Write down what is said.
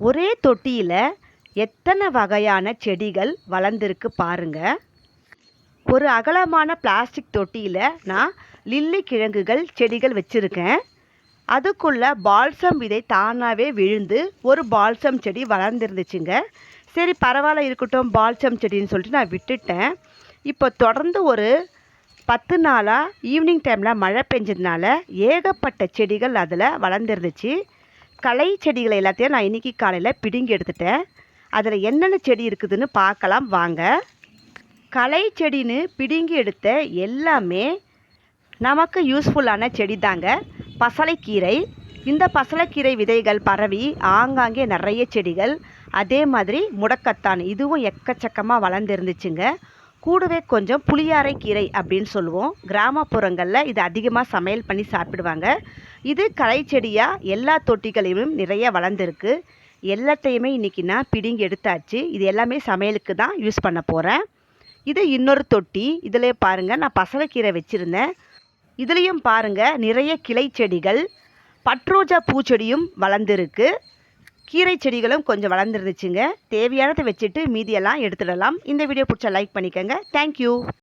ஒரே தொட்டியில் எத்தனை வகையான செடிகள் வளர்ந்துருக்கு பாருங்க. ஒரு அகலமான பிளாஸ்டிக் தொட்டியில் நான் லில்லி கிழங்குகள் செடிகள் வச்சுருக்கேன். அதுக்குள்ள பால்சம் விதை தானாகவே விழுந்து ஒரு பால்சம் செடி வளர்ந்துருந்துச்சுங்க. சரி பரவாயில்ல இருக்கட்டும் பால்சம் செடின்னு சொல்லிட்டு நான் விட்டுட்டேன். இப்போ தொடர்ந்து ஒரு 10 நாளாக ஈவினிங் டைமில் மழை பெஞ்சதுனால ஏகப்பட்ட செடிகள் அதில் வளர்ந்துருந்துச்சு. களை செடிகளை எல்லாத்தையும் நான் இன்றைக்கி காலையில் பிடுங்கி எடுத்துட்டேன். அதில் என்னென்ன செடி இருக்குதுன்னு பார்க்கலாம் வாங்க. களை செடின்னு பிடுங்கி எடுத்த எல்லாமே நமக்கு யூஸ்ஃபுல்லான செடி தாங்க. பசலைக்கீரை, இந்த பசலைக்கீரை விதைகள் பரவி ஆங்காங்கே நிறைய செடிகள். அதே மாதிரி முடக்கத்தான், இதுவும் எக்கச்சக்கமாக வளர்ந்துருந்துச்சுங்க. கூடவே கொஞ்சம் புளியாரை கீரை அப்படின்னு சொல்லுவோம். கிராமப்புறங்களில் இது அதிகமாக சமையல் பண்ணி சாப்பிடுவாங்க. இது களை செடியாக எல்லா தொட்டிகளையும் நிறைய வளர்ந்துருக்கு. எல்லாத்தையுமே இன்றைக்கி நான் பிடுங்கி எடுத்தாச்சு. இது எல்லாமே சமையலுக்கு தான் யூஸ் பண்ண போகிறேன். இது இன்னொரு தொட்டி. இதிலே பாருங்கள் நான் பசலைக்கீரை வச்சுருந்தேன். இதுலேயும் பாருங்கள் நிறைய கிளை செடிகள், பட்ரோஜா பூச்செடியும் வளர்ந்துருக்கு. கீரை செடிகளும் கொஞ்சம் வளர்ந்துருந்துச்சுங்க. தேவையானதை வச்சுட்டு மீதியெல்லாம் எடுத்துடலாம். இந்த வீடியோ பிடிச்சா லைக் பண்ணிக்கோங்க. தேங்க்யூ.